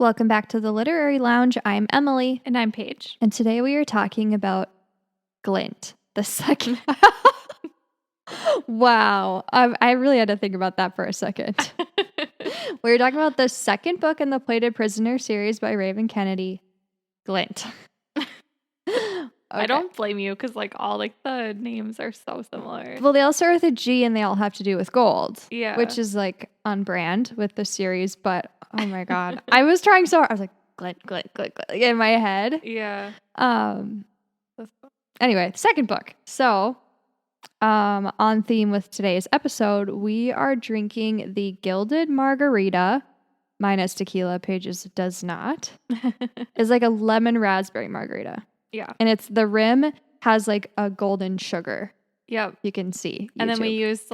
Welcome back to the Literary Lounge. I'm Emily. And I'm Paige. And today we are talking about Glint, the second. Wow. I really had to think about that for a second. We're talking about the second book in the Plated Prisoner series by Raven Kennedy, Glint. Okay. I don't blame you because all the names are so similar. Well, they all start with a G and they all have to do with gold. Yeah. Which is on brand with the series, but oh my God. I was trying so hard. I was like, Glint, Glint, Glint, Glint, in my head. Yeah. Anyway, second book. So, on theme with today's episode, we are drinking the Gilded Margarita, minus tequila. Pages does not. It's like a lemon raspberry margarita. Yeah. And the rim has a golden sugar. Yep. You can see. And then we YouTube. used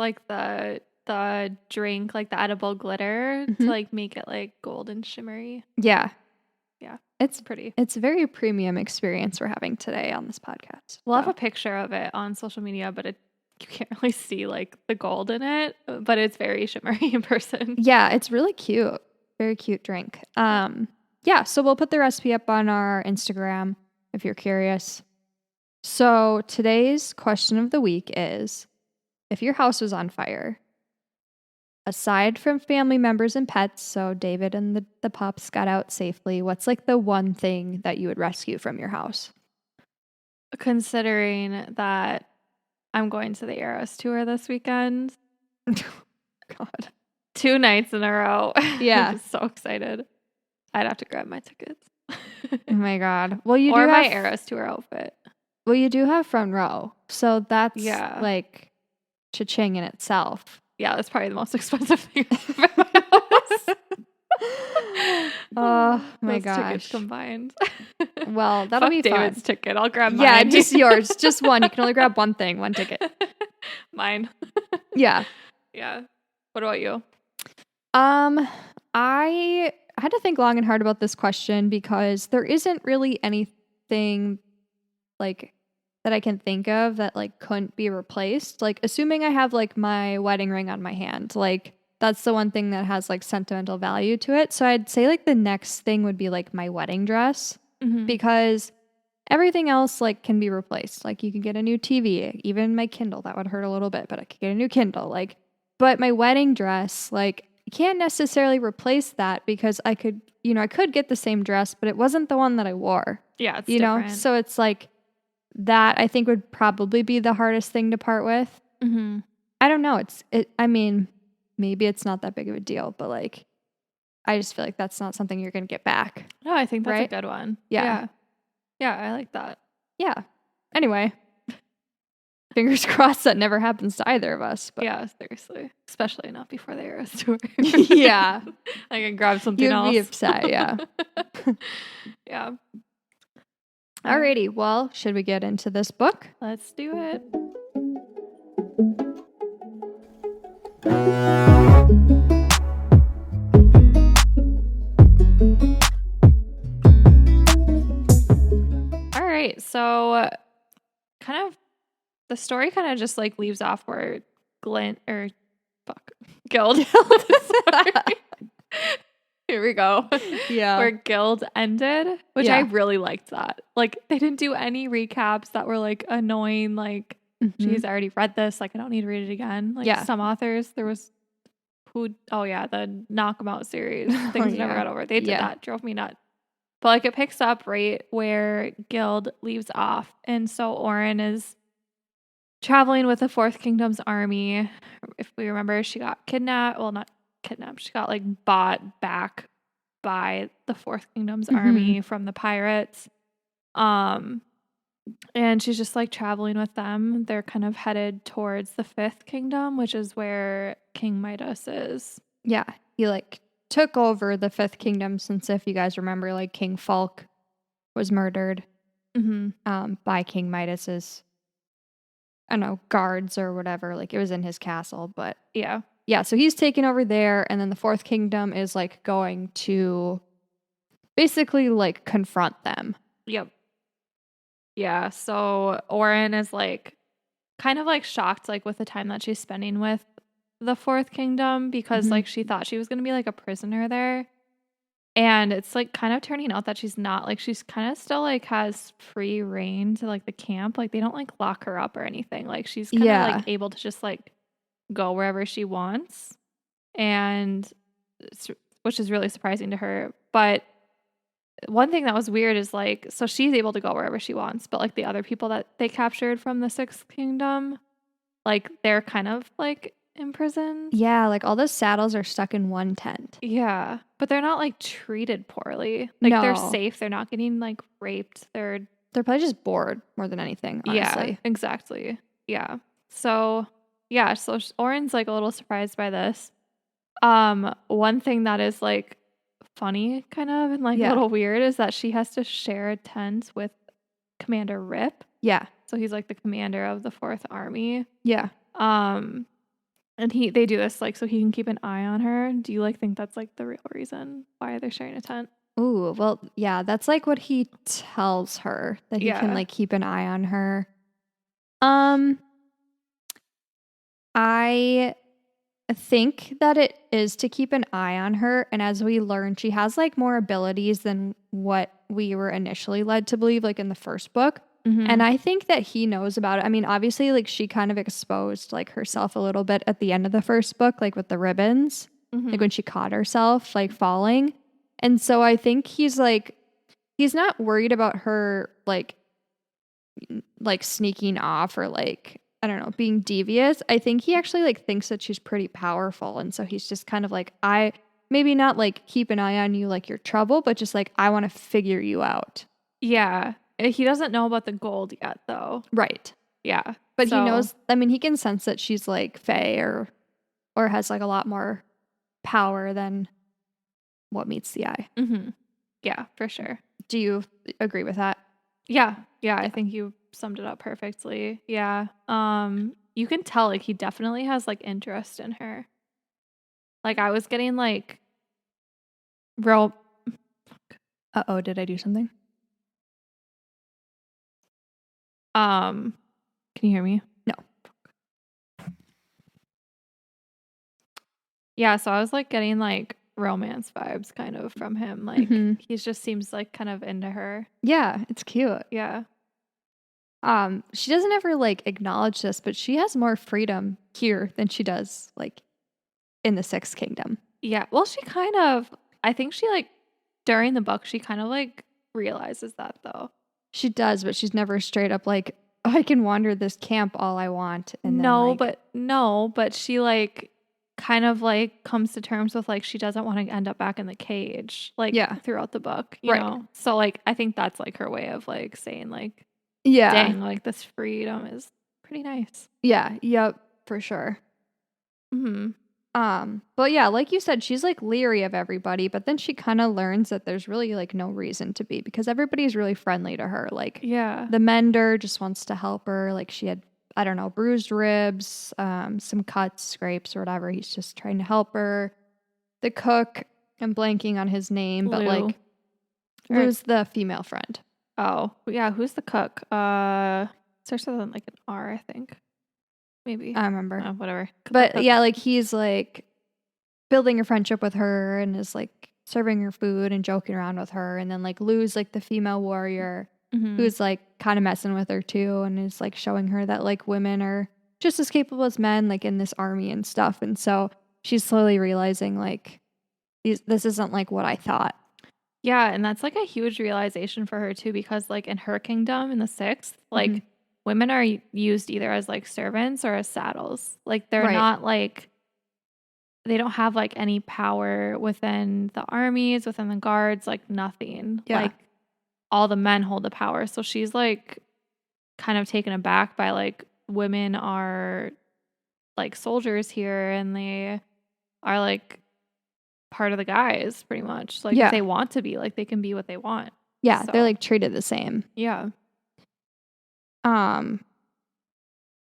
the drink, the edible glitter to make it golden shimmery. Yeah. Yeah. It's pretty. It's a very premium experience we're having today on this podcast. We'll have a picture of it on social media, but you can't really see the gold in it, but it's very shimmery in person. Yeah, it's really cute. Very cute drink. Yeah, so we'll put the recipe up on our Instagram if you're curious. So today's question of the week is, if your house was on fire, aside from family members and pets, so David and the pups got out safely, what's the one thing that you would rescue from your house? Considering that I'm going to the Eras tour this weekend. God. 2 nights in a row. Yeah. I'm so excited. I'd have to grab my tickets. Oh my God. Well, you or do my have Eras tour outfit. Well, you do have front row. So that's cha-ching in itself. Yeah, that's probably the most expensive thing I've Oh my Those gosh. tickets combined. Well, that'll Fuck be David's fun. ticket. I'll grab mine. Yeah, just yours. Just one. You can only grab one thing, one ticket. Mine. Yeah. Yeah. What about you? I had to think long and hard about this question because there isn't really anything that I can think of that couldn't be replaced. Assuming I have my wedding ring on my hand, that's the one thing that has sentimental value to it. So I'd say the next thing would be my wedding dress because everything else can be replaced. You can get a new TV, even my Kindle. That would hurt a little bit, but I could get a new Kindle. But my wedding dress, I can't necessarily replace that because I could get the same dress, but it wasn't the one that I wore. Yeah, it's different. So it's that I think would probably be the hardest thing to part with. Mm-hmm. I don't know. I mean, maybe it's not that big of a deal, but I just feel that's not something you're going to get back. No, I think that's right? a good one. Yeah. Yeah, I like that. Yeah. Anyway, fingers crossed that never happens to either of us. But. Yeah, seriously. Especially not before the Eras tour. Yeah. I can grab something You'd else. be upset, yeah. Yeah. Alrighty, well, should we get into this book? Let's do it. All right, so the story kind of just leaves off where Guild. Here we go. Yeah. Where Guild ended, which Yeah. I really liked that. They didn't do any recaps that were annoying. Geez, I already read this. I don't need to read it again. Some authors, there was the Knock 'em Out series. Things never got over. They did that. Drove me nuts. But it picks up right where Guild leaves off. And so Ouren is traveling with the Fourth Kingdom's army. If we remember, she got kidnapped. Well, not kidnapped. She got bought back by the Fourth Kingdom's army from the pirates. And she's just traveling with them. They're kind of headed towards the Fifth Kingdom, which is where King Midas is. Yeah. He took over the Fifth Kingdom since, if you guys remember, King Falk was murdered by King Midas's, I don't know, guards or whatever. It was in his castle, but yeah. Yeah, so he's taken over there, and then the Fourth Kingdom is going to basically confront them. Yep. Yeah, so Ouren is kind of shocked with the time that she's spending with the Fourth Kingdom because she thought she was going to be a prisoner there. And it's like kind of turning out that she's not, like, she's kind of still like has free reign to like the camp. Like they don't like lock her up or anything. Like she's kind of like able to just like go wherever she wants. And which is really surprising to her. But one thing that was weird is like, so she's able to go wherever she wants, but like the other people that they captured from the Sixth Kingdom, like they're kind of like imprisoned. Yeah, like all the saddles are stuck in one tent. Yeah, but they're not like treated poorly. Like they're safe. They're not getting like raped. They're probably just bored more than anything, honestly. Yeah, exactly. Yeah. So yeah, so Ouren's like a little surprised by this. One thing that is like funny kind of and like a little weird is that she has to share a tent with Commander Rip. Yeah. So he's like the commander of the 4th Army. Yeah. And they do this like so he can keep an eye on her. Do you like think that's like the real reason why they're sharing a tent? Ooh, well, yeah, that's like what he tells her, that he can like keep an eye on her. I think that it is to keep an eye on her, and as we learn, she has like more abilities than what we were initially led to believe, like in the first book. And I think that he knows about it. I mean, obviously, like she kind of exposed like herself a little bit at the end of the first book, like with the ribbons, like when she caught herself like falling. And so I think he's not worried about her like sneaking off or like, I don't know, being devious. I think he actually like thinks that she's pretty powerful. And so he's just kind of like, I maybe not like keep an eye on you like you're trouble, but just like, I want to figure you out. Yeah. He doesn't know about the gold yet though. Right. Yeah. But he knows, I mean, he can sense that she's like Fae or has like a lot more power than what meets the eye. Yeah, for sure. Do you agree with that? Yeah. I think you summed it up perfectly. Yeah. You can tell like he definitely has like interest in her. Like I was getting like real. Uh-oh, did I do something? Can you hear me? No. Yeah, so I was like getting like romance vibes kind of from him. Like he just seems like kind of into her. Yeah, it's cute. Yeah. She doesn't ever like acknowledge this, but she has more freedom here than she does like in the Sixth Kingdom. Yeah. Well, she kind of, I think she like during the book, she kind of like realizes that though. She does, but she's never straight up like, oh, I can wander this camp all I want. And but she like kind of like comes to terms with like she doesn't want to end up back in the cage like throughout the book, you know? So like I think that's like her way of like saying like, dang, like this freedom is pretty nice. Yeah, yep, for sure. But yeah, like you said, she's like leery of everybody, but then she kind of learns that there's really like no reason to be because everybody's really friendly to her. Like, the mender just wants to help her. Like, she had, I don't know, bruised ribs, some cuts, scrapes, or whatever. He's just trying to help her. The cook, I'm blanking on his name, but like, Lou's the female friend. Oh, yeah. Who's the cook? Starts with like an R, I think. Maybe. I remember. Oh, whatever. But yeah, like he's like building a friendship with her and is like serving her food and joking around with her. And then like Lou's like the female warrior who's like kind of messing with her too and is like showing her that like women are just as capable as men like in this army and stuff. And so she's slowly realizing like this isn't like what I thought. Yeah, and that's like a huge realization for her too because like in her kingdom in the Sixth, like women are used either as like servants or as saddles. Like they're not like, they don't have like any power within the armies, within the guards, like nothing. Yeah. Like all the men hold the power. So she's like kind of taken aback by like women are like soldiers here and they are like part of the guys pretty much. Like if they want to be, like they can be what they want. Yeah, so they're like treated the same. Yeah.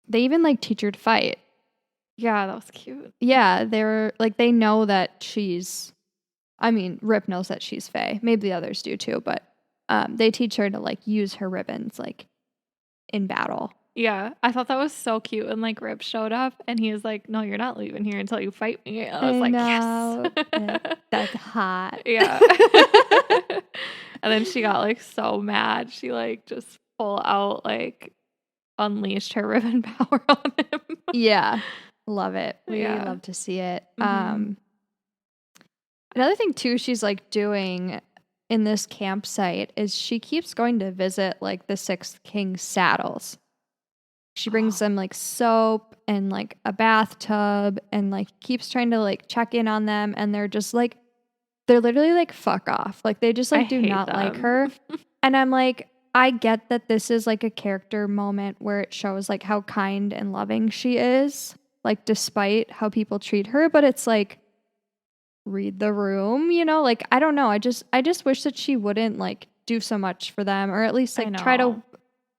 They even like teach her to fight. Yeah, that was cute. Yeah, they're like they know that she's Rip knows that she's Fae. Maybe the others do too, but they teach her to like use her ribbons like in battle. Yeah, I thought that was so cute. And like Rip showed up and he was like, "No, you're not leaving here until you fight me." And I was like, know. "Yes." That's hot. Yeah. And then she got like so mad. She like just full out like unleashed her ribbon power on him. Yeah. Love it. We Yeah. love to see it. Mm-hmm. Another thing too she's like doing in this campsite is she keeps going to visit like the Sixth King's saddles. She brings them like soap and like a bathtub and like keeps trying to like check in on them, and they're just like they're literally like fuck off. Like they just like do not like her. And I'm like, I get that this is like a character moment where it shows like how kind and loving she is, like despite how people treat her, but it's like read the room, you know? Like I don't know. I just wish that she wouldn't like do so much for them, or at least like try to.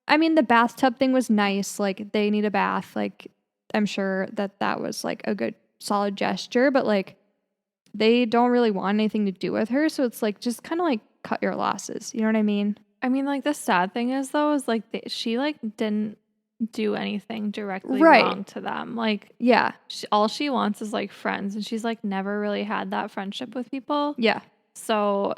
I mean, the bathtub thing was nice. Like they need a bath. Like I'm sure that that was like a good solid gesture, but like they don't really want anything to do with her. So it's like, just kind of like cut your losses. You know what I mean? I mean, like the sad thing is though, is like she like didn't do anything directly wrong to them. Like, yeah, all she wants is like friends, and she's like never really had that friendship with people. Yeah. So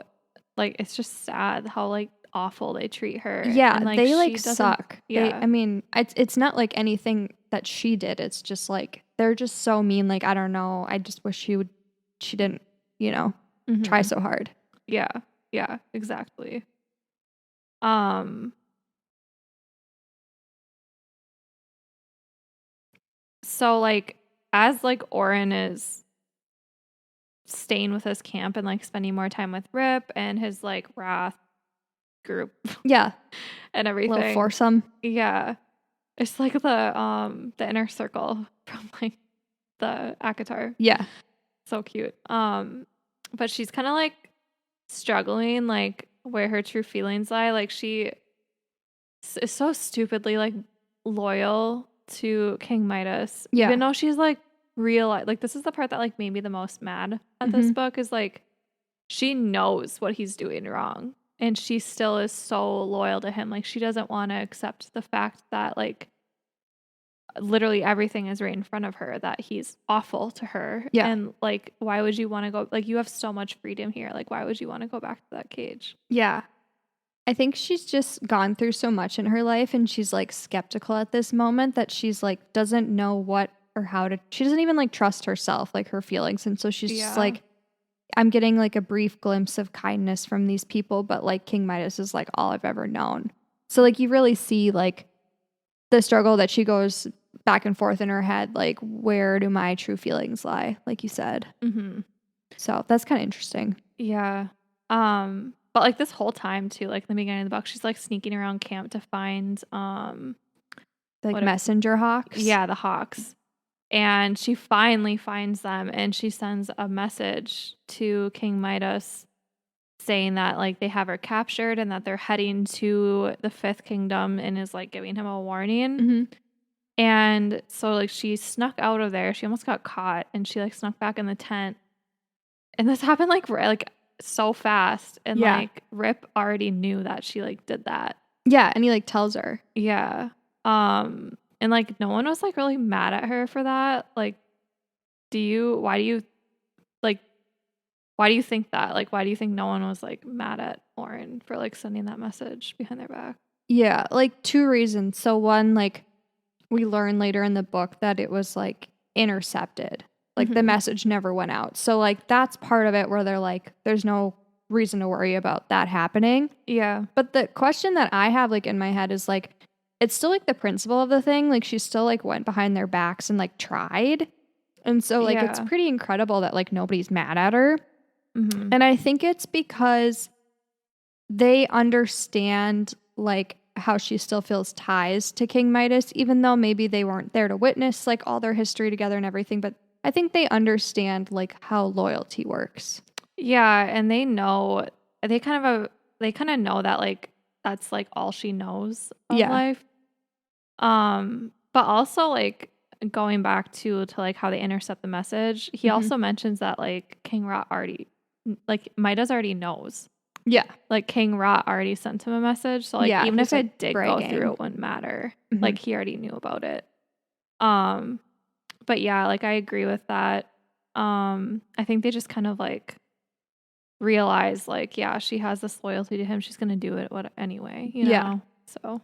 like, it's just sad how like awful they treat her. Yeah. And, like, they like suck. Yeah. I mean, it's not like anything that she did. It's just like, they're just so mean. Like, I don't know. I just wish she didn't, you know, try so hard. Yeah. Yeah, exactly. So like, as like Ouren is staying with his camp and like spending more time with Rip and his like wrath group, yeah, and everything, little foursome. Yeah, it's like the inner circle from like the ACOTAR. Yeah, so cute. But she's kind of like struggling like where her true feelings lie. Like she is so stupidly like loyal to King Midas, even though she's like like this is the part that like made me the most mad at this book, is like she knows what he's doing wrong and she still is so loyal to him. Like she doesn't want to accept the fact that like literally everything is right in front of her, that he's awful to her. Yeah. And like, why would you want to go? Like, you have so much freedom here. Like, why would you want to go back to that cage? Yeah. I think she's just gone through so much in her life, and she's like skeptical at this moment that she's like doesn't know what or how to. She doesn't even like trust herself, like her feelings. And so she's just like, I'm getting like a brief glimpse of kindness from these people, but like King Midas is like all I've ever known. So like you really see like the struggle that she goes back and forth in her head, like where do my true feelings lie, like you said. So that's kind of interesting. Yeah. But like this whole time too, like in the beginning of the book, she's like sneaking around camp to find like messenger hawks. Yeah, the hawks. And she finally finds them, and she sends a message to King Midas saying that like they have her captured and that they're heading to the Fifth Kingdom, and is like giving him a warning. And so like she snuck out of there. She almost got caught, and she like snuck back in the tent. And this happened like so fast, and like Rip already knew that she like did that. Yeah, and he like tells her. Yeah. And like no one was like really mad at her for that. Like, why do you think that? Like, why do you think no one was like mad at Ouren for like sending that message behind their back? Yeah, like two reasons. So one, like we learn later in the book that it was like intercepted. Like the message never went out. So like that's part of it where they're like, there's no reason to worry about that happening. Yeah. But the question that I have like in my head is like, it's still like the principle of the thing. Like she still like went behind their backs and like tried. And so like it's pretty incredible that like nobody's mad at her. And I think it's because they understand like how she still feels ties to King Midas, even though maybe they weren't there to witness like all their history together and everything. But I think they understand like how loyalty works. Yeah, and they know they kind of know that like that's like all she knows of life. But also like going back to like how they intercept the message, he also mentions that like King Rot already like Midas already knows. Yeah. Like King Rot already sent him a message. So like even if it did bragging. go through, it wouldn't matter. Like he already knew about it. But yeah, like I agree with that. I think they just kind of like realize like, yeah, she has this loyalty to him. She's gonna do it anyway, you know? Yeah. So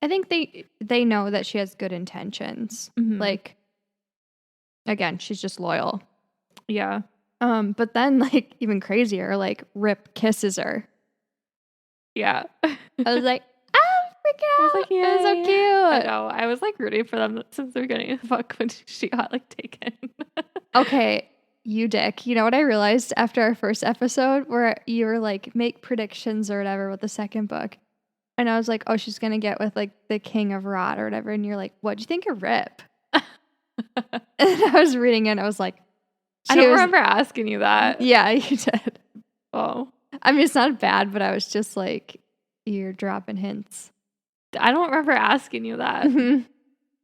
I think they know that she has good intentions. Like, again, she's just loyal. Yeah. But then like even crazier, like Rip kisses her. Yeah. I was like, freaking out. I was like, it was so cute. I know. I was like rooting for them since the beginning of the book when she got like taken. Okay, you dick. You know what I realized after our first episode where you were like, make predictions or whatever with the second book. And I was like, oh, she's going to get with like the King of Rot or whatever. And you're like, what'd you think of Rip? And I was reading it and I was like, I don't remember asking you that. Yeah, you did. Oh. I mean, it's not bad, but I was just like, you're dropping hints. I don't remember asking you that.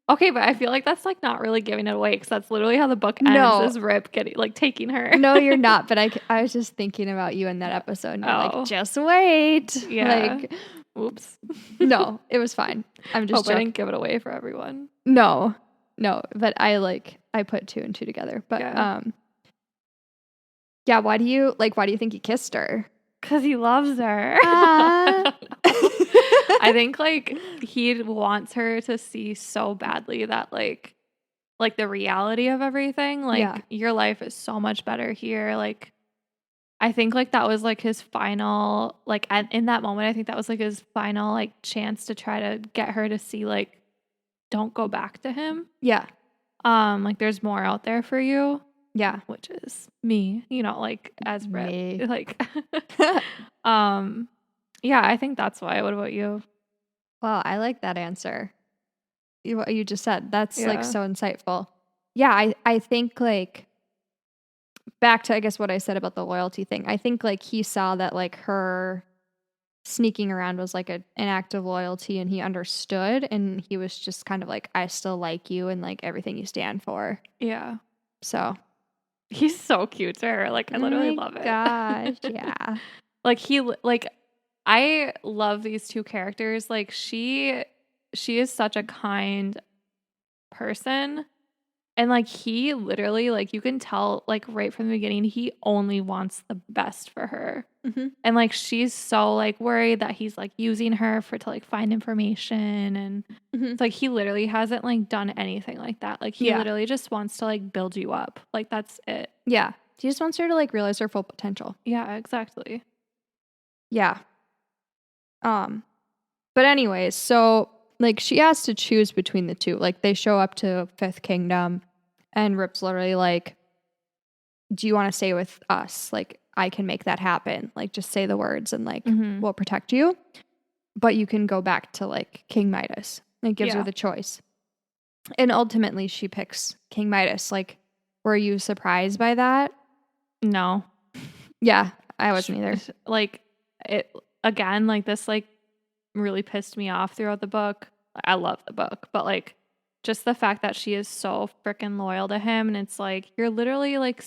Okay, but I feel like that's like not really giving it away because that's literally how the book ends is Rip getting like taking her. No, you're not. But I was just thinking about you in that episode. And you're like, just wait. Yeah. Like, oops. No, it was fine. I'm just joking. I didn't give it away for everyone. No, but I put 2 and 2 together. But yeah. Why do you think he kissed her? Because he loves her. I think like he wants her to see so badly that like the reality of everything. Like your life is so much better here. Like I think like that was like his final like in that moment. I think that was like his final like chance to try to get her to see like don't go back to him. Yeah. Like there's more out there for you. Yeah, which is me, you know, like as Rip. Like yeah, I think that's why. What about you? Well, I like that answer. What you just said. That's like so insightful. Yeah, I think like back to I guess what I said about the loyalty thing. I think like he saw that like her sneaking around was like an act of loyalty and he understood and he was just kind of like, I still like you and like everything you stand for. Yeah. So he's so cute to her. Like I literally love it. Gosh, yeah. like I love these two characters. Like she is such a kind person. And like he literally like you can tell like right from the beginning he only wants the best for her. And like she's so like worried that he's like using her to like find information and it's like he literally hasn't like done anything like that. Like he literally just wants to like build you up. Like that's it. Yeah. He just wants her to like realize her full potential. Yeah, exactly. Yeah. But anyways, so like she has to choose between the two. Like they show up to Fifth Kingdom and Rip's literally like, do you want to stay with us? Like I can make that happen. Like just say the words and like we'll protect you. But you can go back to like King Midas. It gives her the choice. And ultimately she picks King Midas. Like, were you surprised by that? No. Yeah, I wasn't either. Like it again, like this like really pissed me off throughout the book. I love the book, but like just the fact that she is so freaking loyal to him and it's like you're literally like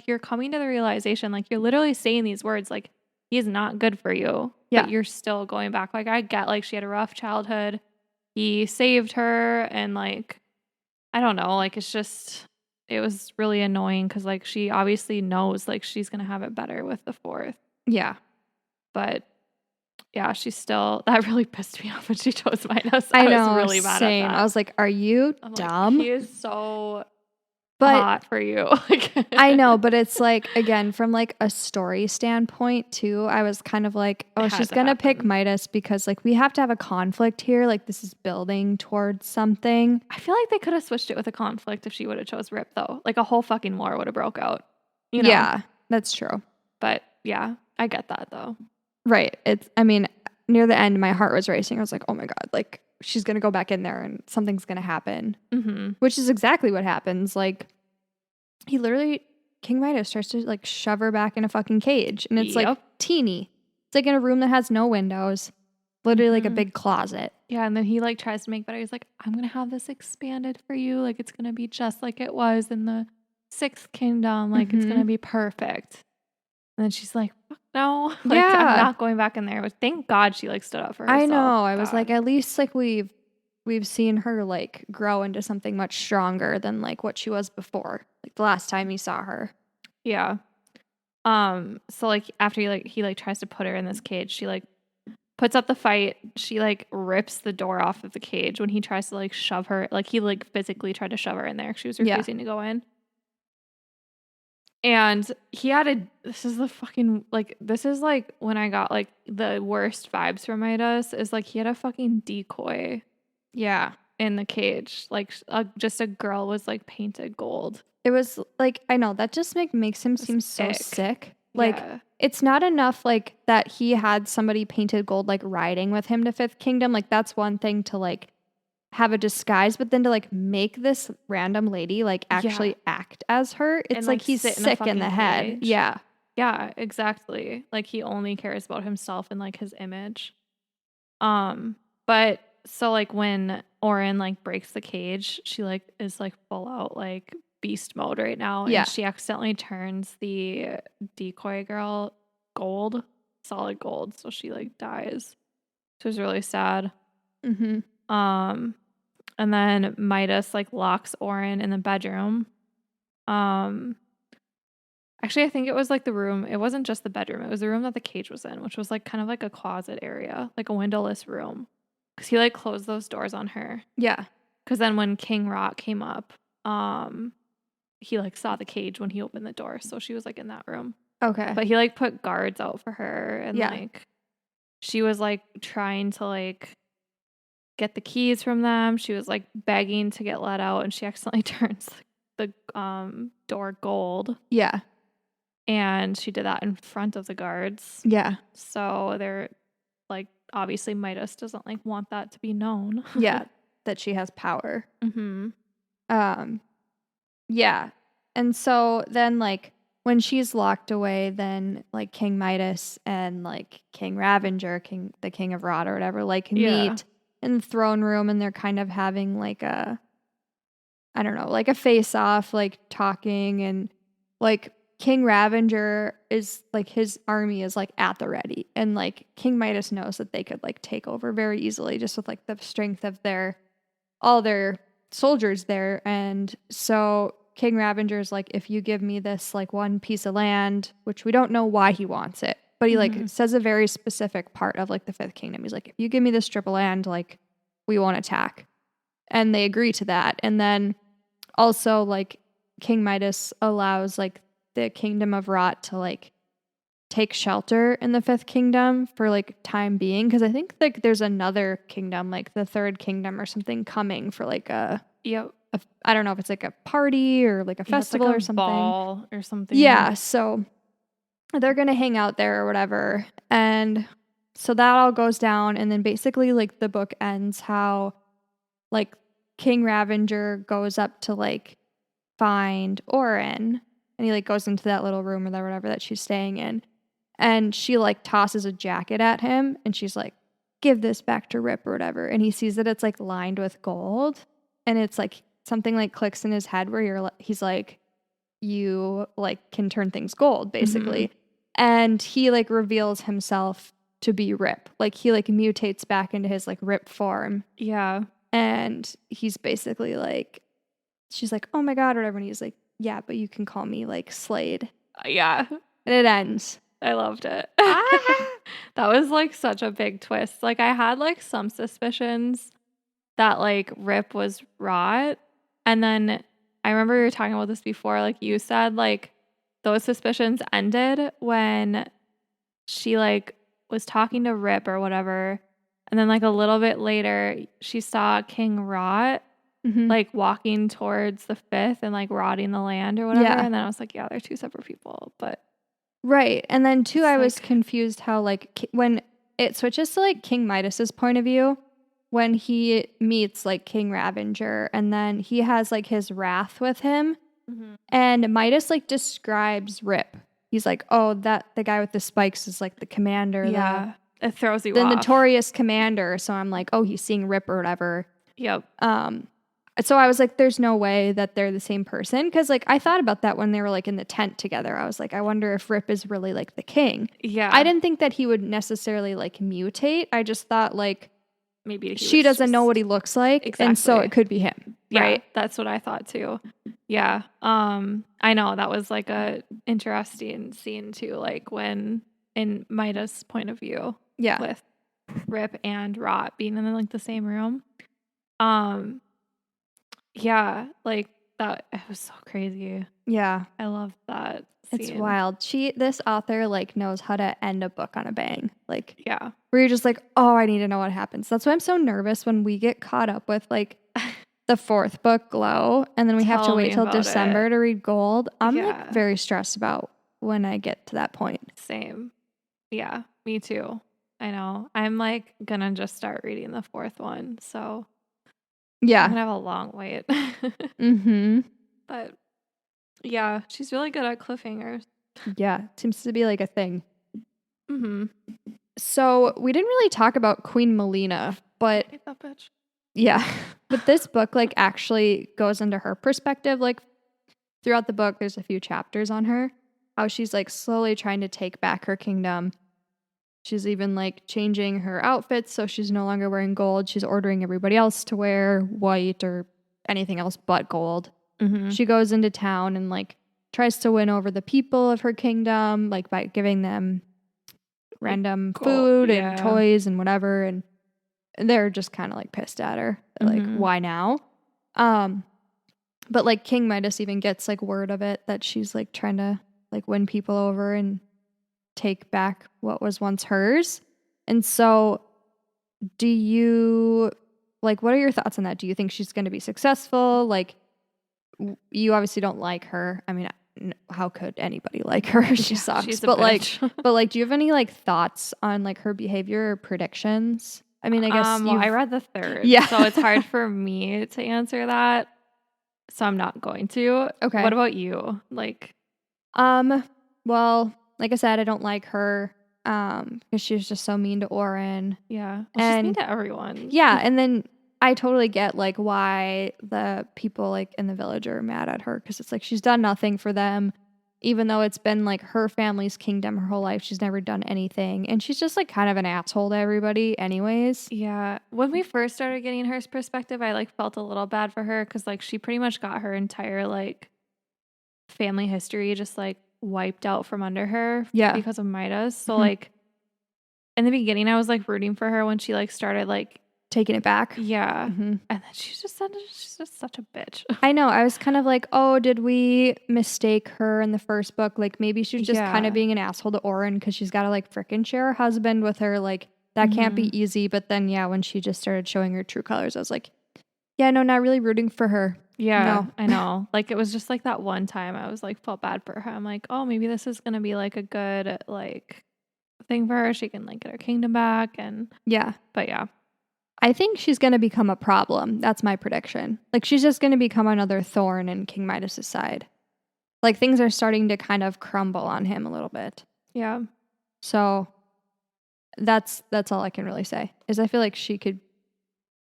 you're coming to the realization like you're literally saying these words like he's not good for you, but you're still going back. Like I get like she had a rough childhood. He saved her and like I don't know, like it's just it was really annoying because like she obviously knows like she's gonna have it better with the fourth. Yeah. But yeah, she's still that really pissed me off when she chose Midas. I know, was really mad same. at that. I was like, are you dumb? Like, he is so hot for you. I know, but it's like again from like a story standpoint too. I was kind of like, oh, she's gonna pick Midas because like we have to have a conflict here. Like this is building towards something. I feel like they could have switched it with a conflict if she would have chose Rip though. Like a whole fucking war would have broke out. You know? Yeah, that's true. But yeah, I get that though. Right. I mean, near the end, my heart was racing. I was like, oh my God, like she's going to go back in there and something's going to happen, which is exactly what happens. Like he literally, King Midas starts to like shove her back in a fucking cage and it's like teeny. It's like in a room that has no windows, literally like a big closet. Yeah. And then he like tries to make better. He's like, I'm going to have this expanded for you. Like it's going to be just like it was in the Sixth Kingdom. Like it's going to be perfect. And then she's like, fuck now. Like, I'm not going back in there. But thank God she like stood up for herself. I know. I was like, at least like we've seen her like grow into something much stronger than like what she was before. Like the last time you saw her. Yeah. So like after he tries to put her in this cage, she like puts up the fight. She like rips the door off of the cage when he tries to like shove her. Like he like physically tried to shove her in there. She was refusing to go in. And this is like when I got like the worst vibes from Midas is like he had a fucking decoy. Yeah. In the cage. Like just a girl was like painted gold. It was like, I know that just makes him seem so sick. Like it's not enough like that he had somebody painted gold like riding with him to Fifth Kingdom. Like that's one thing to like have a disguise, but then to like make this random lady like actually act as her, it's like he's sick in the head. Cage. Yeah, exactly. Like he only cares about himself and like his image. But so like when Ouren like breaks the cage, she like is like full out like beast mode right now, and she accidentally turns the decoy girl solid gold, so she like dies. So it was really sad. And then Midas like locks Ouren in the bedroom. Actually, I think it was like the room. It wasn't just the bedroom. It was the room that the cage was in, which was like kind of like a closet area, like a windowless room. Because he like closed those doors on her. Yeah. Because then when King Rot came up, he like saw the cage when he opened the door. So she was like in that room. Okay. But he like put guards out for her, and like she was like trying to like get the keys from them. She was like begging to get let out, and she accidentally turns the door gold. Yeah. And she did that in front of the guards. Yeah. So they're like, obviously Midas doesn't like want that to be known. Yeah. That she has power. Yeah. And so then like when she's locked away, then like King Midas and like King Ravenger, the king of Rot or whatever, like meet in the throne room, and they're kind of having like a, I don't know, like a face off, like talking, and like King Ravenger is like his army is like at the ready, and like King Midas knows that they could like take over very easily just with like the strength of all their soldiers there. And so King Ravenger's like, if you give me this like one piece of land, which we don't know why he wants it, but he like says a very specific part of like the Fifth Kingdom. He's like, if you give me this strip of land, like we won't attack. And they agree to that. And then also like King Midas allows like the kingdom of Rot to like take shelter in the Fifth Kingdom for like time being, because I think like there's another kingdom, like the Third Kingdom or something, coming for like I don't know if it's like a party or like a festival like or something, ball or something. Yeah, so they're gonna hang out there or whatever, and so that all goes down, and then basically like the book ends how like King Ravenger goes up to like find Ouren, and he like goes into that little room or whatever that she's staying in, and she like tosses a jacket at him, and she's like, give this back to Rip or whatever, and he sees that it's like lined with gold, and it's like something like clicks in his head where he's like, you like can turn things gold basically. And he like reveals himself to be Rip, like he like mutates back into his like Rip form. Yeah. And he's basically like, she's like, oh my god, or whatever, and he's like, yeah, but you can call me like Slade. Yeah. And it ends. I loved it. That was like such a big twist. Like I had like some suspicions that like Rip was Rot, and then I remember you were talking about this before, like you said like those suspicions ended when she like was talking to Rip or whatever, and then like a little bit later she saw King Rot like walking towards the Fifth and like rotting the land or whatever. And then I was like, yeah, they're two separate people. But right. And then too, I was confused how like when it switches to like King Midas's point of view, when he meets like King Ravenger, and then he has like his wrath with him, and Midas like describes Rip. He's like, oh, the guy with the spikes is like the commander. Yeah. It throws you off. The notorious commander. So I'm like, oh, he's seeing Rip or whatever. Yep. So I was like, there's no way that they're the same person. Because, like, I thought about that when they were, like, in the tent together. I was like, I wonder if Rip is really, like, the king. Yeah. I didn't think that he would necessarily, like, mutate. I just thought, like, maybe she doesn't know what he looks like. Exactly. And so it could be him. Right? Yeah, that's what I thought, too. Yeah. I know that was, like, a interesting scene, too. Like, when in Midas' point of view. Yeah. With Rip and Rot being in, like, the same room. Yeah, like that, it was so crazy. Yeah. I love that scene. It's wild. This author, like, knows how to end a book on a bang. Like, yeah. Where you're just like, oh, I need to know what happens. That's why I'm so nervous when we get caught up with, like, the 4th book, Glow, and then we have to wait till December to read Gold. I'm like very stressed about when I get to that point. Same. Yeah, me too. I know. I'm like gonna just start reading the 4th one, so yeah, I'm gonna have a long wait. But yeah, she's really good at cliffhangers. Yeah, it seems to be like a thing. So we didn't really talk about Queen Molina, but I hate that bitch. Yeah, but this book, like, actually goes into her perspective. Like, throughout the book, there's a few chapters on her, how she's, like, slowly trying to take back her kingdom. She's even, like, changing her outfits so she's no longer wearing gold. She's ordering everybody else to wear white or anything else but gold. She goes into town and, like, tries to win over the people of her kingdom, like, by giving them random food and toys and whatever, and they're just kind of, like, pissed at her. Like, why now? But, like, King Midas even gets, like, word of it that she's, like, trying to, like, win people over and take back what was once hers. And so do you, like, what are your thoughts on that? Do you think she's going to be successful? Like, you obviously don't like her. I mean, how could anybody like her? She sucks. But like, do you have any, like, thoughts on, like, her behavior or predictions? I mean, I guess I read the 3rd. Yeah. So it's hard for me to answer that. So I'm not going to. Okay. What about you? Like, well, like I said, I don't like her because she was just so mean to Ouren. Yeah. Well, she's mean to everyone. Yeah, and then I totally get, like, why the people, like, in the village are mad at her, because it's like she's done nothing for them. Even though it's been, like, her family's kingdom her whole life, she's never done anything. And she's just, like, kind of an asshole to everybody anyways. Yeah. When we first started getting her perspective, I, like, felt a little bad for her because, like, she pretty much got her entire, like, family history just, like, wiped out from under her because of Midas. So, like, in the beginning, I was, like, rooting for her when she, like, started, like, taking it back. Yeah. And then she's just such a bitch. I know. I was kind of like, oh, did we mistake her in the first book? Like, maybe she was just kind of being an asshole to Ouren because she's got to, like, freaking share her husband with her. Like, that can't be easy. But then, yeah, when she just started showing her true colors, I was like, yeah, no, not really rooting for her. Yeah, no. I know. Like, it was just like that one time I was like, felt bad for her. I'm like, oh, maybe this is going to be like a good, like, thing for her. She can, like, get her kingdom back. And yeah. But yeah. I think she's going to become a problem. That's my prediction. Like, she's just going to become another thorn in King Midas' side. Like, things are starting to kind of crumble on him a little bit. Yeah. So that's all I can really say, is I feel like she could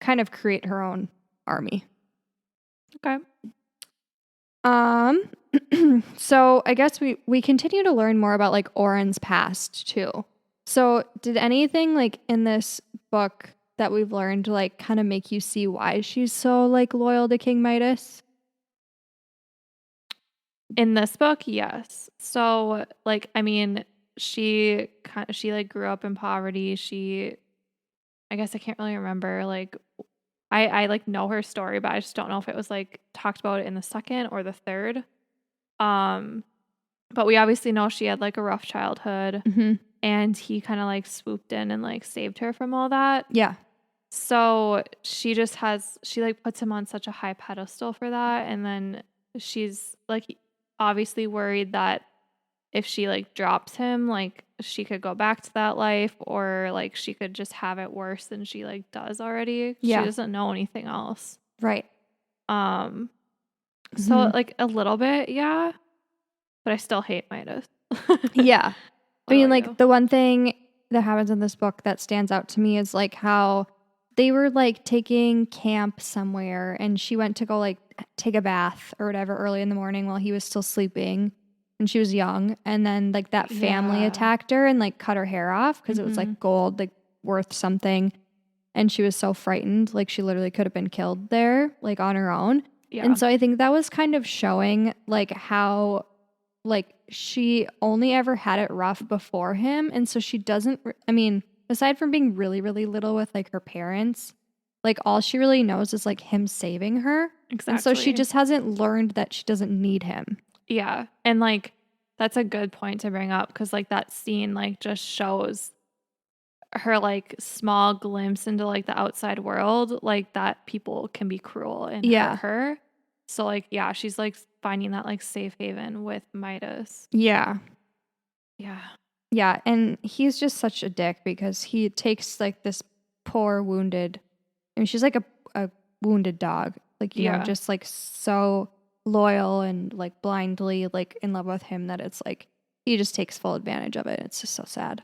kind of create her own army. Okay. So I guess we continue to learn more about, like, Ouren's past too. So did anything, like, in this book that we've learned, like, kind of make you see why she's so, like, loyal to King Midas? In this book, yes. So, like, I mean, she like grew up in poverty. I guess I can't really remember, like, I like know her story, but I just don't know if it was, like, talked about in the 2nd or the 3rd. But we obviously know she had, like, a rough childhood, and he kind of, like, swooped in and, like, saved her from all that. Yeah. So she like puts him on such a high pedestal for that. And then she's, like, obviously worried that if she, like, drops him, like, she could go back to that life, or, like, she could just have it worse than she, like, does already. Yeah. She doesn't know anything else. Right. So, like, a little bit, yeah. But I still hate Midas. Yeah. I mean, like, the one thing that happens in this book that stands out to me is, like, how they were like taking camp somewhere, and she went to go like take a bath or whatever early in the morning while he was still sleeping, and she was young. And then like that family attacked her and like cut her hair off because it was like gold, like worth something. And she was so frightened, like she literally could have been killed there, like on her own. Yeah. And so I think that was kind of showing like how like she only ever had it rough before him. And so she doesn't, I mean, aside from being really, really little with like her parents, like all she really knows is like him saving her. Exactly. And so she just hasn't learned that she doesn't need him. Yeah. And like, that's a good point to bring up because like that scene like just shows her like small glimpse into like the outside world, like that people can be cruel and hurt her. So like, yeah, she's like finding that like safe haven with Midas. Yeah. Yeah. Yeah. And he's just such a dick because he takes like this poor wounded, I mean, she's like a wounded dog, like, you know, just like so loyal and like blindly like in love with him that it's like he just takes full advantage of it. It's just so sad.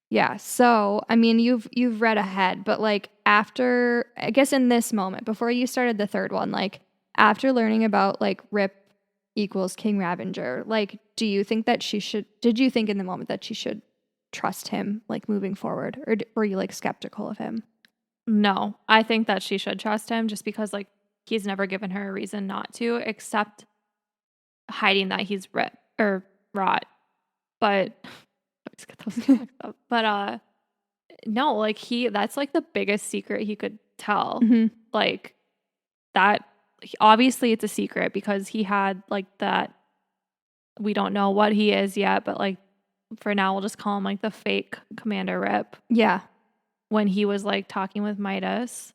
Yeah, so I mean you've read ahead, but like after, I guess in this moment before you started the third one, like after learning about like Rip equals King Ravager, like did you think in the moment that she should trust him like moving forward, or were you like skeptical of him? No, I think that she should trust him just because like he's never given her a reason not to, except hiding that he's Rip or Rot. But get those mixed up. But no, like that's like the biggest secret he could tell. Like that obviously it's a secret because he had like that, we don't know what he is yet, but like for now we'll just call him like the fake Commander Rip. Yeah. When he was like talking with Midas.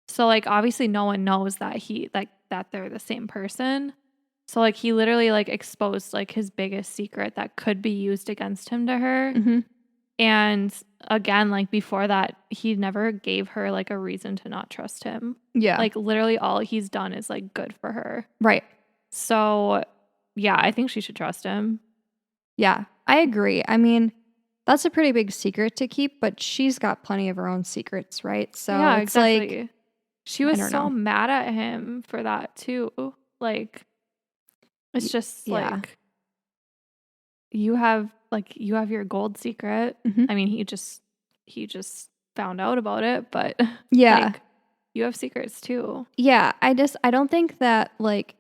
So like obviously no one knows that that they're the same person. So like he literally like exposed like his biggest secret that could be used against him to her. And again, like before that, he never gave her like a reason to not trust him. Yeah. Like literally all he's done is like good for her. Right. So yeah, I think she should trust him. Yeah, I agree. I mean, that's a pretty big secret to keep, but she's got plenty of her own secrets, right? So yeah, it's exactly. Like she was so mad at him for that too. Like it's just like you have your gold secret. I mean, he just found out about it, but yeah, like, you have secrets too. Yeah, I don't think that like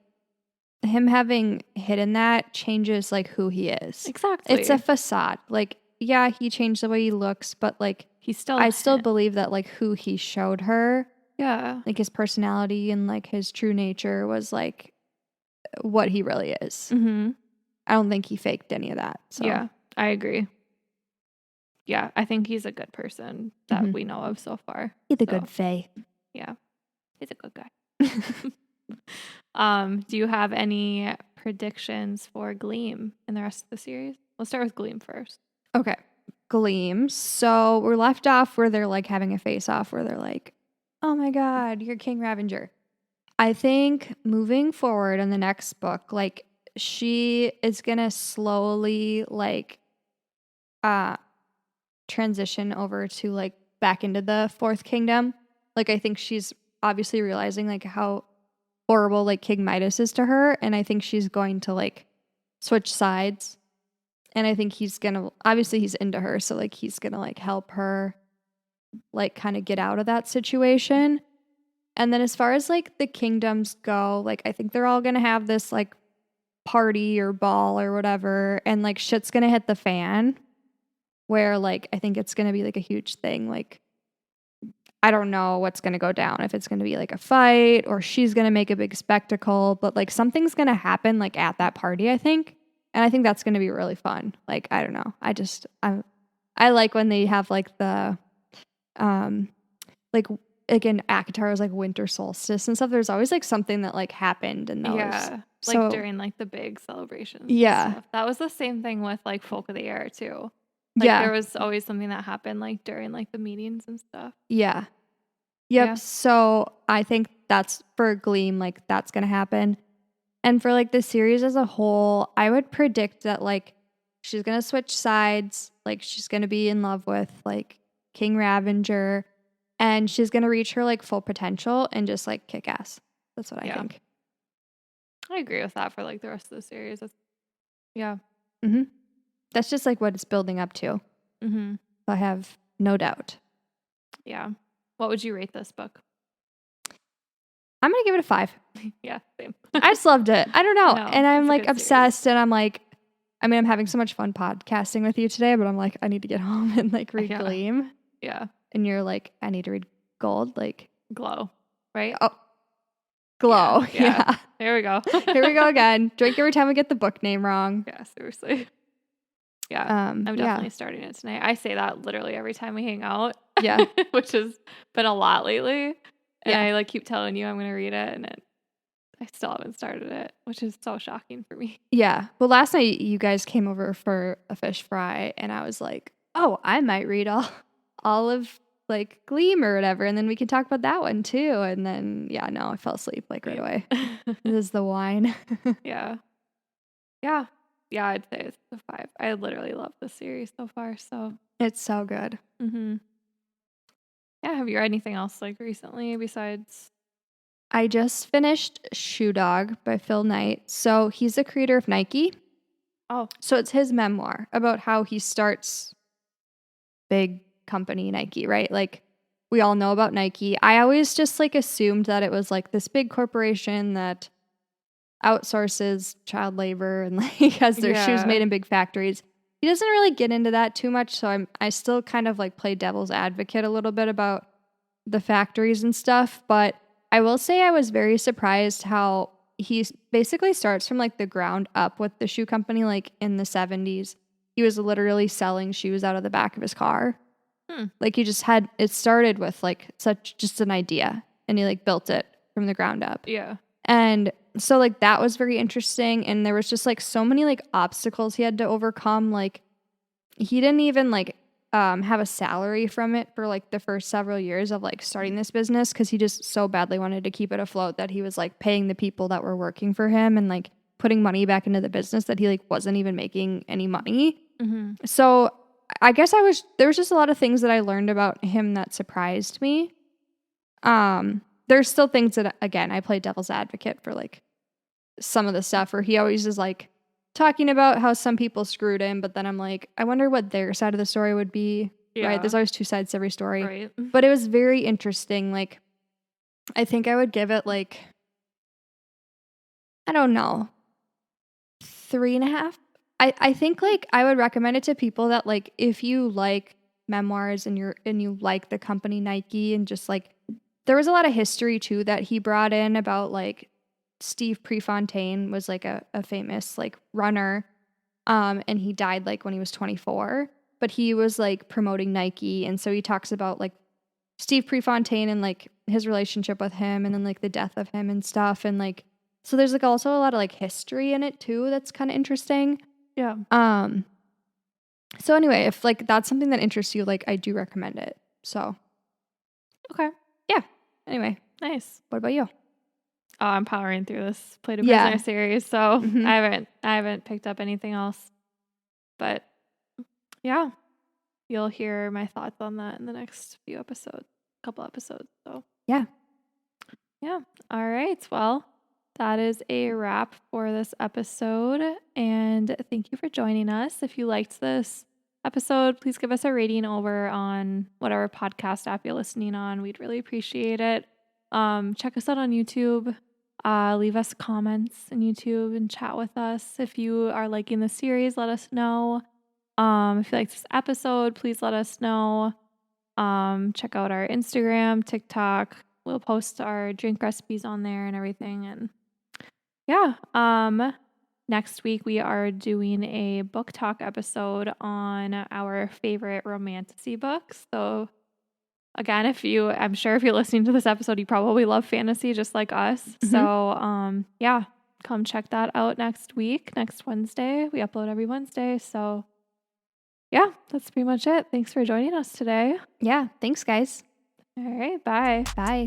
him having hidden that changes like who he is. Exactly. It's a facade. Like, yeah, he changed the way he looks, but like I still believe that like who he showed her, like his personality and like his true nature was like what he really is. I don't think he faked any of that. So. Yeah, I agree. Yeah, I think he's a good person that we know of so far. He's a good fae. Yeah, he's a good guy. Do you have any predictions for Gleam in the rest of the series? Let's start with Gleam first. Okay, Gleam. So we're left off where they're like having a face-off where they're like, oh my god, you're King Ravager. I think moving forward in the next book, like she is gonna slowly like transition over to like back into the Fourth Kingdom. Like I think she's obviously realizing like how horrible like King Midas is to her, and I think she's going to like switch sides. And I think he's gonna, obviously he's into her, so like he's gonna like help her like kind of get out of that situation. And then as far as like the kingdoms go, like I think they're all gonna have this like party or ball or whatever, and like shit's gonna hit the fan where like I think it's gonna be like a huge thing. Like I don't know what's gonna go down, if it's gonna be like a fight or she's gonna make a big spectacle, but like something's gonna happen like at that party, I think. And I think that's gonna be really fun. Like I don't know, I like when they have like the like again Akatar's like winter solstice and stuff. There's always like something that like happened in those. Yeah, like during like the big celebrations. Yeah, that was the same thing with like Folk of the Air too. Like there was always something that happened like during like the meetings and stuff. Yeah. Yep. Yeah. So I think that's for Gleam, like that's gonna happen. And for like the series as a whole, I would predict that like she's gonna switch sides, like she's gonna be in love with like King Ravager, and she's going to reach her like full potential and just like kick ass. That's what I think. I agree with that for like the rest of the series. Yeah. Mm-hmm. That's just like what it's building up to. Mm-hmm. I have no doubt. Yeah. What would you rate this book? I'm going to give it a 5. Yeah, same. I just loved it. I don't know. No, and I'm it's a like good obsessed series. and I'm like, I mean, I'm having so much fun podcasting with you today, but I'm like, I need to get home and like read Gleam. Yeah. And you're like, I need to read Gold. Like Glow, right? Oh, Glow. Yeah. Here we go. Here we go again. Drink every time we get the book name wrong. Yeah, seriously. Yeah. I'm definitely starting it tonight. I say that literally every time we hang out. Yeah. Which has been a lot lately. And I like keep telling you I'm going to read it, and I still haven't started it, which is so shocking for me. Yeah. Well, last night you guys came over for a fish fry, and I was like, oh, I might read all of like Gleam or whatever, and then we can talk about that one too. And then I fell asleep like right away. This is the wine. Yeah, I'd say it's a 5. I literally love this series so far. So it's so good. Mm-hmm. Yeah. Have you read anything else like recently besides? I just finished Shoe Dog by Phil Knight. So he's the creator of Nike. Oh. So it's his memoir about how he starts big company Nike, right? Like we all know about Nike. I always just like assumed that it was like this big corporation that outsources child labor and like has their shoes made in big factories. He doesn't really get into that too much, so I still kind of like play devil's advocate a little bit about the factories and stuff, but I will say I was very surprised how he basically starts from like the ground up with the shoe company. Like in the 70s, he was literally selling shoes out of the back of his car. Like he just had, it started with like just an idea, and he like built it from the ground up. Yeah. And so like that was very interesting, and there was just like so many like obstacles he had to overcome. Like he didn't even like have a salary from it for like the first several years of like starting this business, because he just so badly wanted to keep it afloat that he was like paying the people that were working for him and like putting money back into the business that he like wasn't even making any money. Mm-hmm. So I guess there was just a lot of things that I learned about him that surprised me. There's still things that, again, I play devil's advocate for like some of the stuff where he always is like talking about how some people screwed him, but then I'm like, I wonder what their side of the story would be. Yeah. Right? There's always two sides to every story. Right. But it was very interesting. Like, I think I would give it like, I don't know, 3.5. I think like I would recommend it to people that like if you like memoirs and you like the company Nike, and just like there was a lot of history too that he brought in about like Steve Prefontaine was like a famous like runner, and he died like when he was 24, but he was like promoting Nike, and so he talks about like Steve Prefontaine and like his relationship with him, and then like the death of him and stuff, and like so there's like also a lot of like history in it too that's kind of interesting. Yeah. So anyway, if like that's something that interests you, like I do recommend it. So okay. Yeah. Anyway. Nice. What about you? Oh, I'm powering through this Play to Prisoner series, so Mm-hmm. I haven't picked up anything else. But yeah, you'll hear my thoughts on that in the next couple episodes. So yeah. All right. Well, that is a wrap for this episode, and thank you for joining us. If you liked this episode, please give us a rating over on whatever podcast app you're listening on. We'd really appreciate it. Check us out on YouTube. Leave us comments on YouTube and chat with us. If you are liking the series, let us know. If you like this episode, please let us know. Check out our Instagram, TikTok. We'll post our drink recipes on there and everything. And next week we are doing a book talk episode on our favorite romantasy books. So again, I'm sure if you're listening to this episode, you probably love fantasy just like us. Mm-hmm. So come check that out next Wednesday. We upload every Wednesday. So yeah, that's pretty much it. Thanks for joining us today. Yeah. Thanks, guys. All right. Bye. Bye.